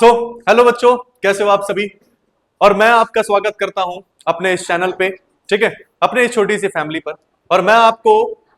Hello बच्चों, कैसे हो आप सभी। और मैं आपका स्वागत करता हूं अपने इस चैनल पे, ठीक है, अपने इस छोटी सी फैमिली पर। और मैं आपको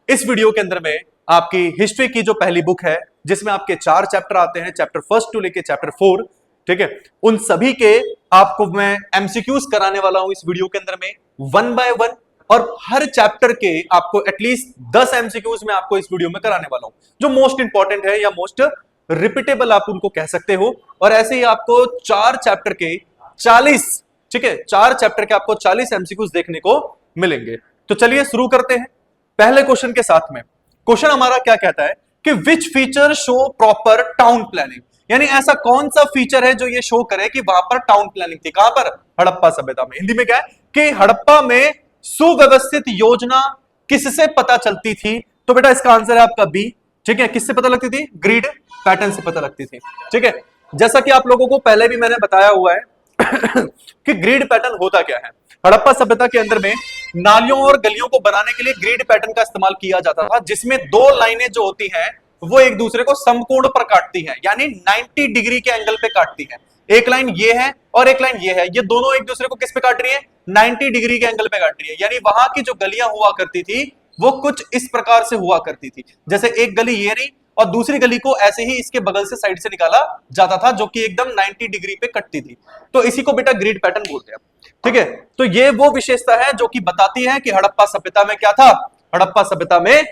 इस वीडियो के अंदर में आपकी हिस्ट्री की जो पहली बुक है, जिसमें आपके 4 चैप्टर आते हैं, चैप्टर फर्स्ट टू लेके चैप्टर 4, ठीक है, उन सभी के आपको मैं एमसीक्यूज कराने वाला हूं इस वीडियो के अंदर में, वन बाय वन। और हर चैप्टर के आपको एटलीस्ट 10 एमसीक्यूज में आपको इस वीडियो में कराने वाला हूं, जो मोस्ट इंपॉर्टेंट है या मोस्ट रिपीटेबल आप उनको कह सकते हो। और ऐसे ही आपको 4 चैप्टर के 40, ठीक है, 4 चैप्टर के आपको 40 एमसीक्यूज देखने को मिलेंगे। तो चलिए शुरू करते हैं पहले क्वेश्चन के साथ में। क्वेश्चन हमारा क्या कहता है कि which feature show proper town planning, यानी ऐसा कौन सा फीचर है जो ये शो करे कि वहां पर टाउन प्लानिंग थी। कहां पर? हड़प्पा सभ्यता में। हिंदी में क्या है कि हड़प्पा में सुव्यवस्थित योजना किससे पता चलती थी। तो बेटा इसका आंसर है आपका बी, ठीक है। किससे पता लगती थी? ग्रिड पैटर्न से पता लगती थी, ठीक है। जैसा कि आप लोगों को पहले भी मैंने बताया हुआ है कि ग्रिड पैटर्न होता क्या है। हड़प्पा सभ्यता के अंदर में नालियों और गलियों को बनाने के लिए ग्रिड पैटर्न का इस्तेमाल किया जाता था, जिसमें 2 लाइनें जो होती हैं वो एक दूसरे को समकोण पर काटती हैं, यानी 90 डिग्री के एंगल पे काटती हैं। एक लाइन ये है और एक लाइन ये है, ये दोनों एक दूसरे को किस पे काट रही है? 90 डिग्री के एंगल पे काट रही है। यानी वहां की जो गलियां हुआ करती थी वो कुछ इस प्रकार से हुआ करती थी, जैसे एक गली ये रही और दूसरी गली को ऐसे ही इसके बगल से साइड से निकाला जाता था, जो कि एकदम 90 डिग्री पे कटती थी। तो इसी को बेटा ग्रिड पैटर्न बोलते हैं, ठीक है। तो ये वो विशेषता है जो कि बताती है कि हड़प्पा सभ्यता में क्या था। हड़प्पा सभ्यता में,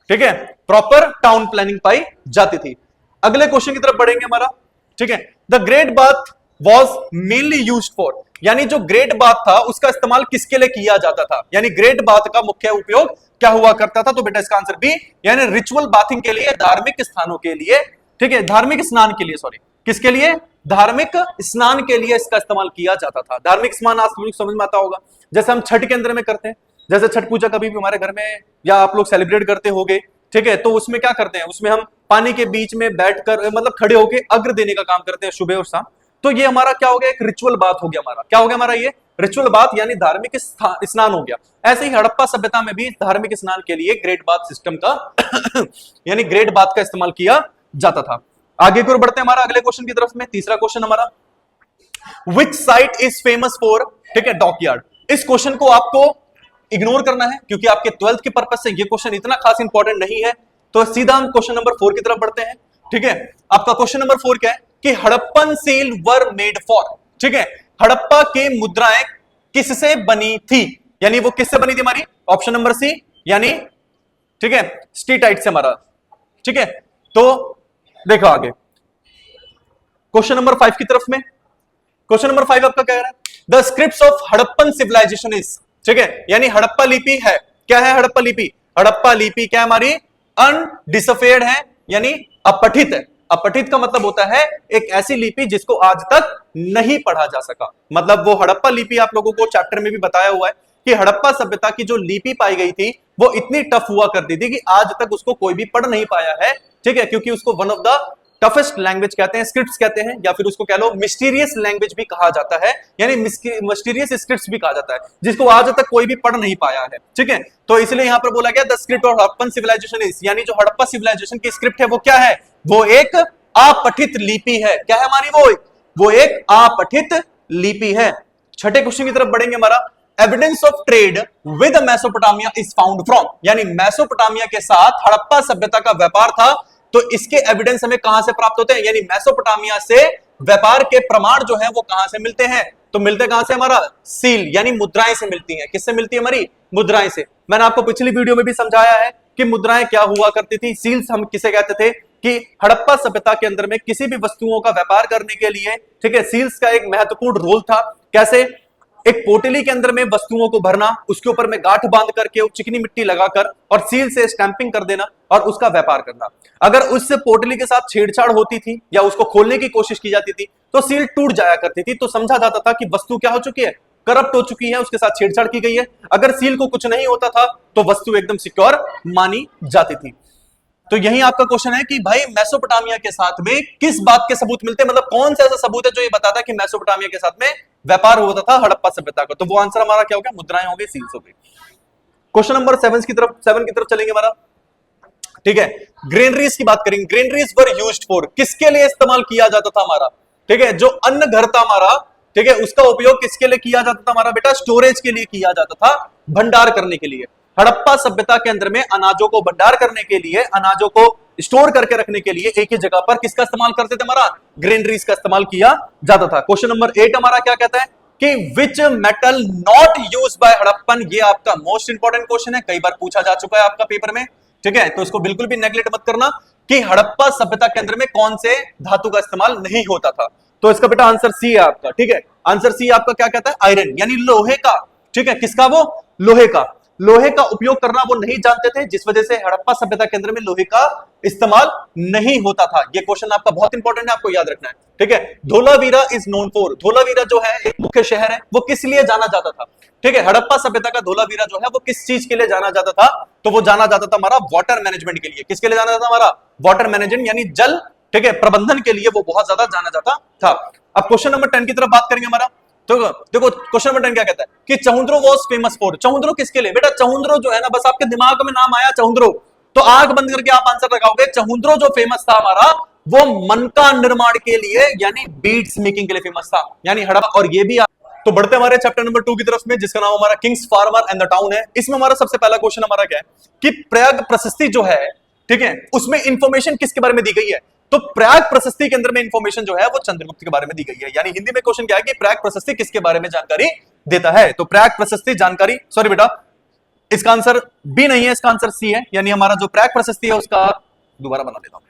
ठीक है, प्रॉपर टाउन प्लानिंग पाई जाती थी। अगले क्वेश्चन की तरफ बढ़ेंगे हमारा, ठीक है। The great bath was mainly use for, यानी जो ग्रेट बाथ था उसका इस्तेमाल किसके लिए किया जाता था, यानी ग्रेट बाथ का मुख्य उपयोग क्या हुआ करता था। तो बेटा इसका आंसर बी, यानी रिचुअल बाथिंग के लिए, धार्मिक स्थानों के लिए, ठीक है, धार्मिक स्नान के लिए, सॉरी, किसके लिए? धार्मिक स्नान के लिए इसका इस्तेमाल किया जाता था। धार्मिक स्नान आप लोग समझ में आता होगा, जैसे हम छठ के अंदर में करते हैं, जैसे छठ पूजा कभी भी हमारे घर में या आप लोग सेलिब्रेट करते होंगे, ठीक है। तो उसमें क्या करते हैं, उसमें हम पानी के बीच में बैठकर मतलब खड़े होकर अग्र देने का काम करते हैं सुबह और शाम। तो ये हमारा क्या हो गया? एक रिचुअल बात हो गया। हमारा क्या हो गया? हमारा ये रिचुअल बात यानी धार्मिक स्नान हो गया। ऐसे ही हड़प्पा सभ्यता में भी धार्मिक स्नान के लिए ग्रेट बाथ सिस्टम का यानी ग्रेट बाथ का इस्तेमाल किया जाता था। आगे की ओर बढ़ते हैं हमारा अगले क्वेश्चन की तरफ में। तीसरा क्वेश्चन हमारा, विच साइट इज फेमस फॉर, ठीक है, डॉकयार्ड। इस क्वेश्चन को आपको इग्नोर करना है क्योंकि आपके 12th के पर्पज से ये क्वेश्चन इतना खास इंपॉर्टेंट नहीं है। तो सीधा हम क्वेश्चन नंबर 4 की तरफ बढ़ते हैं, ठीक है। आपका क्वेश्चन नंबर 4 क्या है कि Harappan seal were made for, ठीक है, हड़प्पा के मुद्राएं किससे बनी थी, यानी वो किससे बनी थी हमारी? ऑप्शन नंबर सी, यानी, ठीक है, स्टेटाइट से हमारा, ठीक है। तो देखो आगे क्वेश्चन नंबर 5 की तरफ में। क्वेश्चन नंबर 5 आपका कह रहा है the scripts of Harappan civilisation is, ठीक है, यानी हड़प्पा लिपि है, क्या है हड़प्पा लिपि? हड़प्पा लिपि क्या है हमारी? अनडिसफेयर्ड है, यानी अपठित है। अपठित का मतलब होता है एक ऐसी लिपि जिसको आज तक नहीं पढ़ा जा सका। मतलब वो हड़प्पा लिपि आप लोगों को चैप्टर में भी बताया हुआ है कि हड़प्पा सभ्यता की जो लिपि पाई गई थी वो इतनी टफ हुआ करती थी कि आज तक उसको कोई भी पढ़ नहीं पाया है, ठीक है, क्योंकि उसको one of the toughest language कहते हैं, स्क्रिप्ट्स कहते हैं, या फिर उसको कह लो मिस्टीरियस लैंग्वेज भी कहा जाता है, यानी मिस्टीरियस स्क्रिप्ट्स भी कहा जाता है, जिसको आज तक कोई भी पढ़ नहीं पाया है, ठीक है। तो इसलिए यहां पर बोला गया the script of Harappan civilisation is, यानी जो हड़प्पा सिविलाइजेशन की स्क्रिप्ट है वो क्या है? वो एक अपठित लिपि है। क्या है हमारी? वो एक अपठित लिपि है। छठे क्वेश्चन की तरफ बढ़ेंगे हमारा, evidence of trade with Mesopotamia is found from, यानी मेसोपोटामिया के साथ हड़प्पा सभ्यता का व्यापार था, तो इसके एविडेंस हमें कहां से प्राप्त होते हैं, यानी मेसोपोटामिया से व्यापार के प्रमाण जो है वो कहां से मिलते हैं? तो मिलते कहां से? हमारा सील यानी मुद्राएं से मिलती हैं। किससे मिलती है? हमारी मुद्राएं से। मैंने आपको पिछली वीडियो में भी समझाया है कि मुद्राएं क्या हुआ करती थी। सील्स हम किसे कहते थे कि हड़प्पा सभ्यता के अंदर में किसी भी वस्तुओं का व्यापार करने के लिए, ठीक है, सील्स का एक महत्वपूर्ण रोल था। कैसे? एक पोटली के अंदर में वस्तुओं को भरना, उसके ऊपर में गांठ बांध करके चिकनी मिट्टी लगाकर और सील से स्टैंपिंग कर देना और उसका व्यापार करना। अगर उससे पोटली के साथ छेड़छाड़ होती थी या उसको खोलने की कोशिश की जाती थी तो सील टूट जाया करती थी, तो समझा जाता था कि वस्तु क्या हो चुकी है? करप्ट हो चुकी है, उसके साथ छेड़छाड़ की गई है। अगर सील को कुछ नहीं होता था तो वस्तु एकदम सिक्योर मानी जाती थी। तो यही आपका क्वेश्चन है कि भाई मेसोपोटामिया के साथ में किस बात के सबूत मिलते हैं, मतलब कौन सा ऐसा सबूत है जो ये बताता है कि मेसोपोटामिया के साथ में व्यापार होता था हड़प्पा सभ्यता का। तो वो आंसर हमारा क्या हो गया? मुद्राएं हो गई, सील्स हो गई। क्वेश्चन नंबर 7 की तरफ चलेंगे हमारा, ठीक है। ग्रेनरीज की बात करेंगे। ग्रेनरीज वर यूज्ड फॉर, किसके लिए इस्तेमाल किया जाता था हमारा? ठीक है, जो अन्न घर था हमारा, ठीक है, उसका उपयोग किसके लिए किया जाता था हमारा बेटा? स्टोरेज के लिए किया जाता था, भंडार करने के लिए। हड़प्पा सभ्यता के अंदर में अनाजों को भंडार करने के लिए, अनाजों को स्टोर करके रखने के लिए एक ही जगह पर किसका इस्तेमाल करते थे? हमारा ग्रेनरीज का इस्तेमाल किया जाता था। क्वेश्चन नंबर 8 हमारा क्या कहता है कि which metal not used by Harappan. ये आपका मोस्ट इंपॉर्टेंट क्वेश्चन है, कई बार पूछा जा चुका है आपका पेपर में, ठीक है, तो इसको बिल्कुल भी नेग्लेक्ट मत करना कि हड़प्पा सभ्यता के अंदर में कौन से धातु का इस्तेमाल नहीं होता था। तो इसका बेटा आंसर सी है आपका, ठीक है, आंसर सी आपका क्या कहता है? आयरन, यानी लोहे का, ठीक है, किसका? वो लोहे का। लोहे का उपयोग करना वो नहीं जानते थे, जिस वजह से हड़प्पा सभ्यता के अंदर में लोहे का इस्तेमाल नहीं होता था। ये क्वेश्चन आपका बहुत इंपॉर्टेंट है, आपको याद रखना है, ठीक है। Dholavira is known for, Dholavira जो है एक मुख्य शहर है, वो किस लिए जाना जाता था? ठीक है, हड़प्पा सभ्यता का धोलावीरा जो है वो किस चीज के लिए जाना जाता था? तो वो जाना जाता था हमारा वाटर मैनेजमेंट के लिए। किसके लिए जाना जाता था? हमारा वाटर मैनेजमेंट, यानी जल, ठीक है, प्रबंधन के लिए वो बहुत ज्यादा जाना जाता था। अब क्वेश्चन नंबर 10 की तरफ बात करेंगे हमारा। तो देखो क्वेश्चन नंबर 10 क्या कहता है कि Chanhudaro was famous for. Chanhudaro किसके लिए? बेटा चहुंद्रो जो है ना, बस आपके दिमाग में नाम आया चहुंद्रो, तो आंख बंद करके आप आंसर लगाओगे। चहुंद्रो जो फेमस था हमारा, वो मन का निर्माण के लिए, यानी बीड्स मेकिंग के लिए फेमस था, यानी हड़प्पा। और ये भी तो बढ़ते हमारे चैप्टर नंबर 2 की तरफ में, जिसका नाम हमारा Kings farmer and the town है। इसमें हमारा सबसे पहला क्वेश्चन हमारा क्या है कि प्रयाग प्रशस्ति जो है, ठीक है, उसमें इंफॉर्मेशन किसके बारे में दी गई है? तो प्रयाग प्रशस्ति के अंदर में इंफॉर्मेशन जो है वो चंद्रगुप्त के बारे में दी गई है। यानी हिंदी में क्वेश्चन क्या है कि प्रयाग प्रशस्ति किसके बारे में जानकारी देता है? तो प्रयाग प्रशस्ति जानकारी, सॉरी बेटा, इसका आंसर बी नहीं है, इसका आंसर सी है। यानी हमारा जो प्रयाग प्रशस्ति है उसका दोबारा बना देता हूं।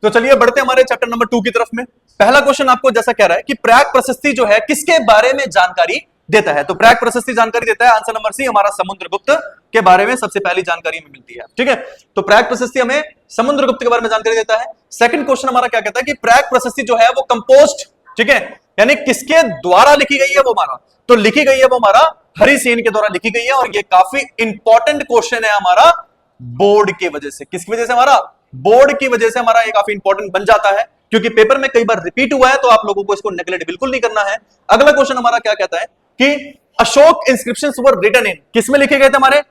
तो चलिए बढ़ते हमारे चैप्टर नंबर 2 की तरफ में। पहला क्वेश्चन आपको जैसा कह रहा है कि प्रयाग प्रशस्ति जो है किसके बारे में जानकारी देता है? तो प्रयाग प्रशस्ति जानकारी देता है, आंसर नंबर सी, हमारा समुद्रगुप्त के बारे में सबसे पहली जानकारी हमें मिलती है, ठीक है। तो प्रयाग प्रशस्ति हमें समुद्रगुप्त के बारे में जानकारी देता है। सेकंड क्वेश्चन हमारा क्या कहता है कि प्रयाग प्रशस्ति जो है वो कंपोज्ड, ठीक है, यानी किसके द्वारा लिखी गई है वो हमारा? तो लिखी गई है वो हमारा हरिसेन के द्वारा लिखी गई है। और ये काफी इंपॉर्टेंट क्वेश्चन है हमारा बोर्ड की वजह से। किसकी वजह से? हमारा बोर्ड की वजह से हमारा ये काफी इंपॉर्टेंट बन जाता है, क्योंकि पेपर में कई बार रिपीट हुआ है, तो आप लोगों को इसको नेगलेक्ट बिल्कुल नहीं करना है। अगला क्वेश्चन हमारा क्या कहता है कि Ashok inscriptions were written in, किसमें लिखे गए थे हमारे?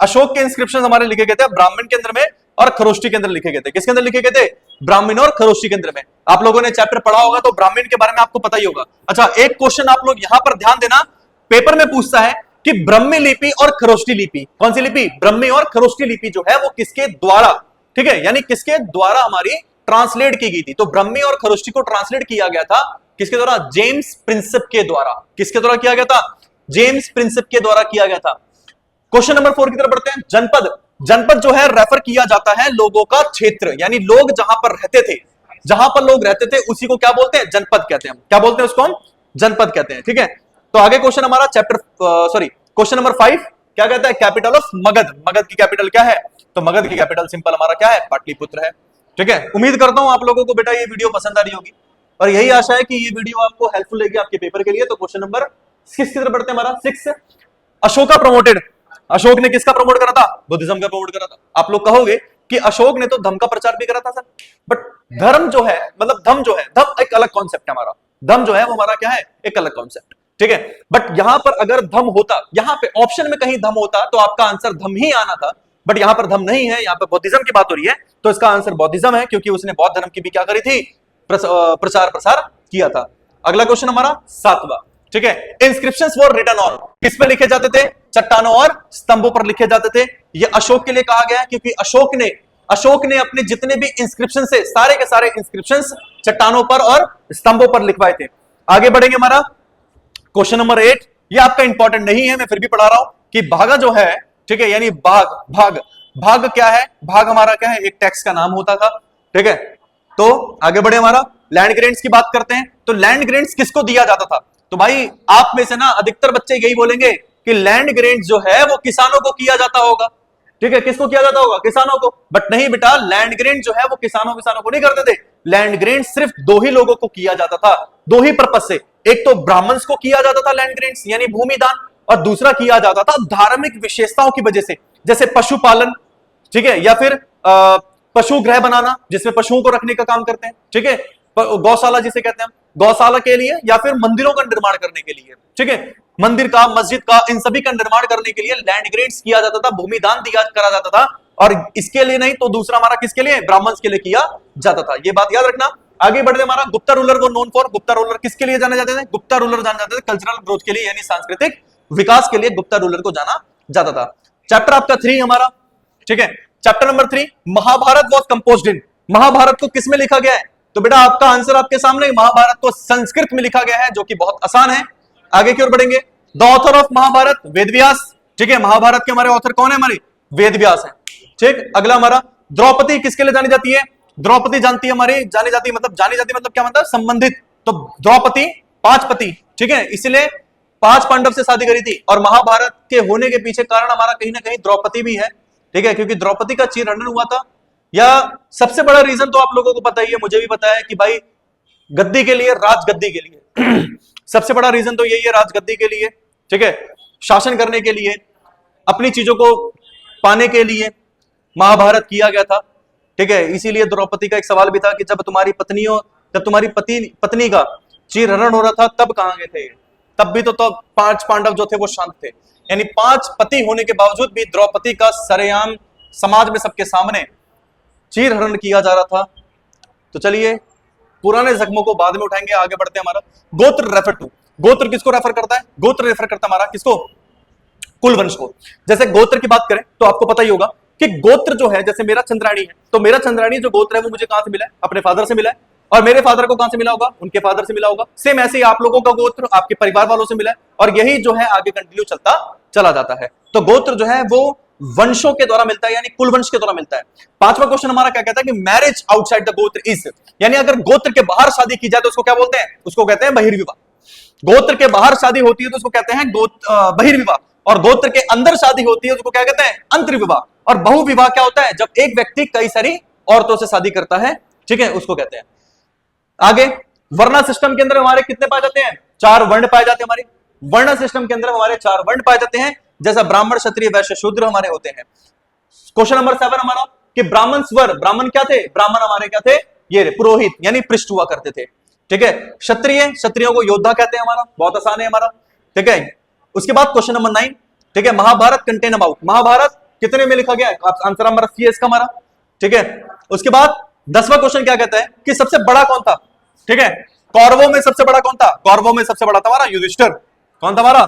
अशोक के इंस्क्रिप्शंस हमारे लिखे गए थे ब्राह्मण के अंदर में और खरोष्टी के अंदर लिखे गए थे। किसके अंदर लिखे गए थे? ब्राह्मण और खरोष्टी के अंदर में। आप लोगों ने चैप्टर पढ़ा होगा तो ब्राह्मण के बारे में आपको पता ही होगा। अच्छा, एक क्वेश्चन आप लोग यहां पर ध्यान देना, पेपर में पूछता है कि ब्रह्मी लिपि और खरोष्टी लिपि, कौन सी लिपि? ब्रह्मी और खरोष्टी लिपि जो है वो किसके द्वारा, ठीक है, यानी किसके द्वारा हमारी ट्रांसलेट की गई थी? तो ब्रह्मी और खरोष्टी को ट्रांसलेट किया गया था किसके द्वारा? जेम्स प्रिंसेप के द्वारा। किसके द्वारा किया गया था? जेम्स प्रिंसेप के द्वारा किया गया था। क्वेश्चन नंबर 4 की तरफ बढ़ते हैं। जनपद, जनपद जो है रेफर किया जाता है लोगों का क्षेत्र, यानी लोग जहां पर रहते थे, जहां पर लोग रहते थे उसी को क्या बोलते हैं? जनपद कहते हैं। क्या बोलते हैं उसको? हम जनपद कहते हैं, ठीक है। तो आगे क्वेश्चन हमारा क्वेश्चन नंबर 5 क्या कहता है? कैपिटल ऑफ मगध, मगध की कैपिटल क्या है? तो मगध की कैपिटल सिंपल हमारा क्या है? पाटलिपुत्र है, ठीक है। उम्मीद करता हूं आप लोगों को बेटा ये वीडियो पसंद आ रही होगी, और यही आशा है कि ये वीडियो आपको हेल्पफुल रहेगी आपके पेपर के लिए। तो क्वेश्चन नंबर 6 की तरफ बढ़ते हैं हमारा। 6, अशोका प्रमोटेड, अशोक ने किसका प्रमोट करा था? बुद्धिज्म का प्रमोट करा था। आप लोग कहोगे कि अशोक ने तो धर्म का प्रचार भी करा था सर, बट धर्म जो है, मतलब धर्म जो है, धर्म एक अलग कॉन्सेप्ट है हमारा। धर्म जो है वो हमारा क्या है? एक अलग कॉन्सेप्ट, ठीक है। बट यहां पर अगर धम होता, यहां पे ऑप्शन में कहीं धम होता तो आपका आंसर धम ही आना था, बट यहां पर धम नहीं है, यहां पर बौद्धिज्म की बात हो रही है, तो इसका आंसर बौद्धिज्म है, क्योंकि उसने बौद्ध धर्म की भी क्या करी थी? प्रचार प्रसार किया था। अगला क्वेश्चन हमारा 7वां, ठीक है। इंस्क्रिप्शंस वर रिटन ऑन, किस पे लिखे जाते थे? चट्टानों और स्तंभों पर लिखे जाते थे। ये अशोक के लिए कहा गया है, क्योंकि अशोक ने अपने जितने भी इंस्क्रिप्शन से सारे के सारे इंस्क्रिप्शंस चट्टानों पर और स्तंभों पर लिखवाए थे। आगे बढ़ेंगे हमारा क्वेश्चन नंबर 8, ये आपका इंपॉर्टेंट नहीं है, मैं फिर भी पढ़ा रहा हूं कि भागा जो है, ठीक है, यानी भाग क्या है? भाग हमारा क्या है? एक टैक्स का नाम होता था, ठीक है। तो आगे बढ़े हमारा लैंड ग्रेंट्स की बात करते हैं। तो लैंड ग्रेंट्स किसको दिया जाता था? तो भाई आप में से ना अधिकतर बच्चे यही बोलेंगे कि लैंड ग्रेंट्स जो है वो किसानों को किया जाता होगा, ठीक है। किसको किया जाता होगा? किसानों को। बट नहीं बेटा, लैंड ग्रेंट जो है वो किसानों को नहीं करते थे। लैंड ग्रेंट सिर्फ 2 ही लोगों को किया जाता था, 2 ही पर्पस से। एक तो ब्राह्मण्स को किया जाता था लैंड ग्रेंट्स, यानी भूमि दान, और दूसरा किया जाता था धार्मिक विशेषताओं की वजह से, जैसे पशुपालन, ठीक है, या फिर पशु गृह बनाना जिसमें पशुओं को रखने का काम करते हैं, ठीक है, गौशाला जिसे कहते हैं हम, गौशाला के लिए, या फिर मंदिरों का निर्माण करने के लिए, ठीक है, मंदिर का, मस्जिद का, इन सभी का निर्माण करने के लिए लैंड ग्रेंट्स किया जाता था, भूमि दान दिया करा जाता था। और इसके लिए नहीं तो दूसरा हमारा किसके लिए, ब्राह्मण्स के लिए किया जाता था। ये बात याद रखना। आगे बढ़ते हमारा गुप्ता रूलर को नोन फॉर, गुप्ता रूलर किसके लिए जाने जाते थे, गुप्ता रूलर जाने जाते थे कल्चरल ग्रोथ के लिए, यानी सांस्कृतिक विकास के लिए गुप्ता रूलर को जाना जाता था। चैप्टर आपका 3 हमारा, ठीक है, chapter number 3, Mahabharata was composed in, Mahabharata को किसमें लिखा गया है, तो बेटा आपका आंसर आपके सामने, महाभारत को संस्कृत में लिखा गया है, जो कि बहुत आसान है। आगे की ओर बढ़ेंगे, the author of Mahabharata Vedvyas, ठीक है, महाभारत के हमारे ऑथर कौन है, हमारे वेदव्यास है। ठीक, अगला हमारा द्रौपदी किसके लिए जानी जाती है, द्रौपदी जानती है हमारी, जानी जाती मतलब क्या मतलब संबंधित, तो द्रौपदी 5 पति, ठीक है, इसलिए 5 पांडव से शादी करी थी, और महाभारत के होने के पीछे कारण हमारा कहीं ना कहीं द्रौपदी भी है, ठीक है, क्योंकि द्रौपदी का चीरहरण हुआ था। या सबसे बड़ा रीजन तो आप लोगों को पता ही है, मुझे भी पता है कि भाई गद्दी के लिए, राजगद्दी के लिए सबसे बड़ा रीजन तो यही है, राजगद्दी के लिए, ठीक है, शासन करने के लिए, अपनी चीजों को पाने के लिए महाभारत किया गया था, ठीक है। इसीलिए द्रौपदी का एक सवाल भी था कि जब तुम्हारी पत्नी का चीरहरण हो रहा था तब कहां गए थे, तब भी तो 5 पांडव जो थे वो शांत थे, यानी 5 पति होने के बावजूद भी द्रौपदी का सरेआम समाज में सबके सामने चीरहरण किया जा रहा था। तो चलिए पुराने जख्मों को बाद में उठाएंगे, आगे बढ़ते हैं। हमारा गोत्र रेफर टू, गोत्र किसको रेफर करता है, गोत्र रेफर करता है हमारा किसको, कुलवंश को। जैसे गोत्र की बात करें तो आपको पता ही होगा कि गोत्र जो है, जैसे मेरा चंद्राणी है, तो मेरा चंद्राणी जो गोत्र है वो मुझे कहां से मिला है, अपने फादर से मिला है, और मेरे फादर को कहां से मिला होगा, उनके फादर से मिला होगा। सेम ऐसे ही आप लोगों का गोत्र आपके परिवार वालों से मिला है, और यही जो है आगे कंटिन्यू चलता चला जाता है। तो गोत्र जो है वो वंशों के द्वारा मिलता है, यानी कुलवंश के द्वारा मिलता है। 5वां क्वेश्चन हमारा क्या कहता है कि मैरिज आउटसाइड द गोत्र इज, यानी अगर गोत्र के बाहर शादी की जाए तो उसको क्या बोलते हैं, उसको कहते हैं बहिर्विवाह। गोत्र के बाहर शादी होती है तो उसको कहते हैं बहिर्विवाह, और गोत्र के अंदर शादी होती है तो उसको क्या कहते हैं, अंतर्विवाह। और बहुविवाह क्या होता है, जब एक व्यक्ति कई सारी औरतों से शादी करता है, ठीक है, उसको कहते हैं। आगे वर्ण सिस्टम के अंदर हमारे कितने पाए जाते हैं, 4 वर्ण पाए जाते हैं। हमारे वर्ण सिस्टम के अंदर हमारे 4 वर्ण पाए जाते हैं, जैसा ब्राह्मण, क्षत्रिय, वैश्य, शूद्र हमारे होते हैं। क्वेश्चन नंबर 7 हमारा कि ब्राह्मण स्वर, ब्राह्मण क्या थे, ब्राह्मण हमारे क्या थे, ये पुरोहित यानी पृष्ठ हुआ करते थे, ठीक है। क्षत्रिय, क्षत्रियों को योद्धा कहते हैं, हमारा बहुत आसान है हमारा, ठीक है। उसके बाद क्वेश्चन नंबर 9, ठीक है, महाभारत कंटेन अबाउट, महाभारत कितने में लिखा गया है, आंसर हमारा सी है इसका हमारा, ठीक है। उसके बाद 10वां क्वेश्चन क्या कहता है कि सबसे बड़ा कौन था, ठीक है, कौरवों में सबसे बड़ा कौन था, कौरवों में सबसे बड़ा था हमारा युधिष्ठिर, कौन था हमारा,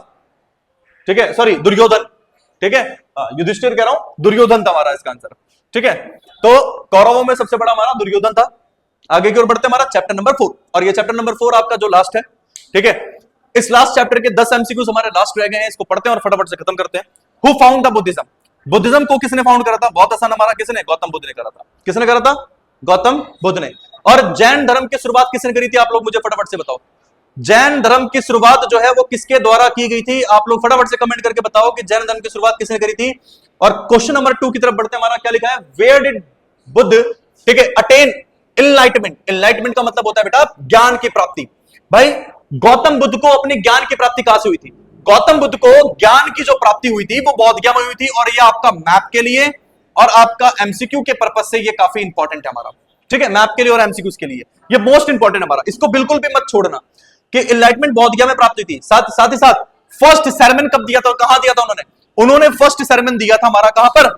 ठीक है, सॉरी दुर्योधन, ठीक है, युधिष्ठिर कह रहा हूं, दुर्योधन था हमारा इसका आंसर, ठीक है। तो कौरवों में सबसे बड़ा हमारा दुर्योधन था। आगे की ओर बढ़ते हमारा चैप्टर नंबर 4, और ये चैप्टर नंबर 4 आपका जो लास्ट है, ठीक है। इस लास्ट चैप्टर के 10 एमसीक्यूज हमारे लास्ट रह गए हैं, इसको पढ़ते हैं और फटाफट से खत्म करते हैं। Who found the Buddhism, Buddhism को किसने फाउंड करा था, बहुत आसान हमारा, किसने, गौतम बुद्ध ने करा था, किसने करा था, गौतम बुद्ध ने। और जैन धर्म की शुरुआत किसने करी थी, आप लोग मुझे फटाफट से बताओ, जैन धर्म की शुरुआत जो है वो किसके द्वारा की गई थी, आप लोग फटाफट से कमेंट करके बताओ कि जैन धर्म की शुरुआत किसने करी थी। और क्वेश्चन नंबर 2 की तरफ बढ़ते हैं, हमारा क्या लिखा है, वेयर डिड बुद्ध, ठीक है, अटेन इनलाइटमेंट, इनलाइटमेंट का मतलब होता है बेटा ज्ञान की प्राप्ति। भाई गौतम बुद्ध को अपनी ज्ञान की प्राप्ति कहां से हुई थी, गौतम बुद्ध को ज्ञान की जो प्राप्ति हुई थी वो बोध गया में हुई थी, और ये आपका मैप के लिए और आपका एमसीक्यू के पर्पस से ये काफी इंपॉर्टेंट है हमारा, ठीक है, मैप के लिए और एमसीक्यूज के लिए ये मोस्ट इंपॉर्टेंट है हमारा, इसको बिल्कुल भी मत छोड़ना कि इनलाइटमेंट बोध गया में प्राप्त हुई थी। साथ ही साथ फर्स्ट सरमन कब दिया था, कहां दिया था उन्होंने फर्स्ट सरमन दिया था हमारा कहां पर,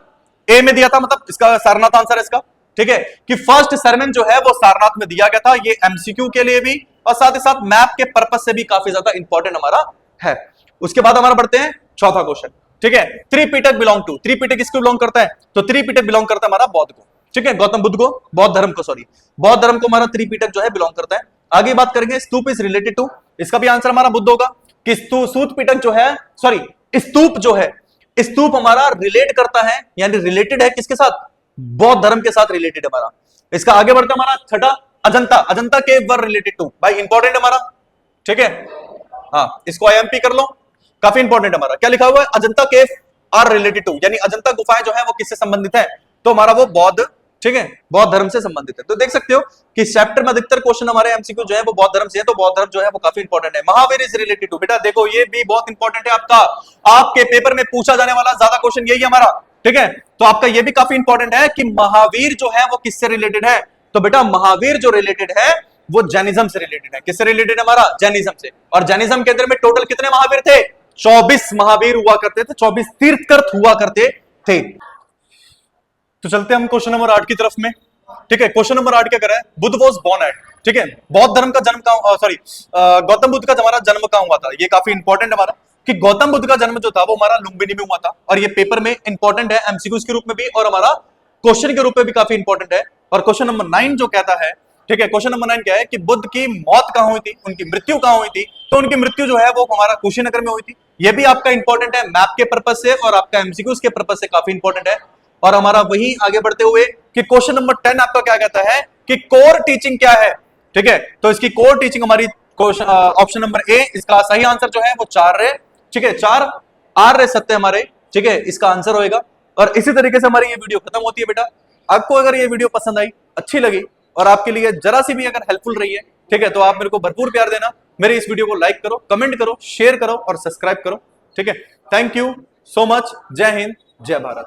ए में दिया था, मतलब इसका सारनाथ आंसर है इसका, ठीक है, कि फर्स्ट सरमन जो है वो सारनाथ में दिया गया था। ये एमसीक्यू के लिए भी और साथ ही साथ मैप के पर्पस से भी काफी ज्यादा इंपॉर्टेंट हमारा है। उसके बाद हमारा बढ़ते हैं चौथा क्वेश्चन, ठीक है, त्रिपिटक बिलोंग टू, त्रिपिटक किसको बिलोंग करता है, तो त्रिपिटक बिलोंग करता है हमारा बौद्ध को, ठीक है, गौतम बुद्ध को, बौद्ध धर्म को, सॉरी बौद्ध धर्म को हमारा त्रिपिटक जो है बिलोंग करता है। आगे बात करेंगे स्तूप इज रिलेटेड टू, इसका भी आंसर हमारा बुद्ध होगा कि सूत पिटक जो है, सॉरी स्तूप जो है, स्तूप हमारा रिलेट करता है, यानी रिलेटेड है किसके साथ, बौद्ध धर्म के साथ रिलेटेड है हमारा। इसका आगे बढ़ता हमारा छठा, अजंता, अजंता केव वर रिलेटेड टू, भाई इंपॉर्टेंट है हमारा, ठीक है, हाँ इसको आईएमपी कर लो, काफी इंपॉर्टेंट है हमारा। क्या लिखा हुआ है, अजंता केव आर रिलेटेड टू, यानी अजंता गुफाएं जो है वो किससे संबंधित है, तो हमारा वो बौद्ध, ठीक है, बौद्ध धर्म से संबंधित है। तो देख सकते हो कि चैप्टर में अधिकतर क्वेश्चन हमारे एमसीक्यू जो है वो बौद्ध धर्म से है, तो बौद्ध धर्म जो है वो काफी इंपॉर्टेंट है। महावीर इज रिलेटेड टू, बेटा देखो ये भी बहुत इंपॉर्टेंट है, आपका आपके पेपर में पूछा जाने वाला ज्यादा क्वेश्चन यही है हमारा, ठीक है, तो आपका ये भी काफी इंपॉर्टेंट है कि महावीर जो है वो किससे रिलेटेड है, तो बेटा महावीर जो रिलेटेड है वो जैनिज्म से रिलेटेड है, किससे रिलेटेड है हमारा, जैनिज्म से। और जैनिज्म के अंदर में टोटल कितने महावीर थे, 24 महावीर हुआ करते थे, 24 तीर्थकर हुआ करते थे। तो चलते हैं हम क्वेश्चन नंबर 8 की तरफ में। ठीक है, क्वेश्चन नंबर 8 क्या कर रहा है, बुद्ध वॉज बोर्न एट, ठीक है, बौद्ध धर्म का जन्म कहां, सॉरी गौतम बुद्ध का हमारा जन्म कहां हुआ था, ये काफी इंपॉर्टेंट हमारा, कि गौतम बुद्ध का जन्म जो था वो हमारा लुम्बिनी में हुआ था, और ये पेपर में इंपॉर्टेंट है एमसीक्यूज के रूप में भी और हमारा क्वेश्चन के रूप में भी काफी इंपॉर्टेंट है। और क्वेश्चन नंबर 9 जो कहता है, ठीक है, क्वेश्चन नंबर 9 क्या है कि बुद्ध की मौत कहां हुई थी, उनकी मृत्यु कहां हुई थी, तो उनकी मृत्यु जो है वो हमारा कुशीनगर में हुई थी। ये भी आपका इंपॉर्टेंट है मैप के पर्पज से और आपका एमसीक्यूज के पर्पज से काफी इंपॉर्टेंट है। और हमारा वही आगे बढ़ते हुए कि क्वेश्चन नंबर 10 आपका क्या कहता है कि कोर टीचिंग क्या है, ठीक है, तो इसकी कोर टीचिंग हमारी ऑप्शन नंबर ए, इसका सही आंसर जो है वो 4 है, ठीक है, 4 आर्य सत्य हमारे, ठीक है, इसका आंसर होएगा। और इसी तरीके से हमारी ये वीडियो खत्म होती है बेटा। आपको अगर ये वीडियो पसंद आई, अच्छी लगी और आपके लिए जरा सी भी अगर हेल्पफुल रही है, ठीक है, तो आप मेरे को भरपूर प्यार देना, मेरे इस वीडियो को लाइक करो, कमेंट करो, शेयर करो और सब्सक्राइब करो, ठीक है। Thank you so much. जय हिंद, जय भारत।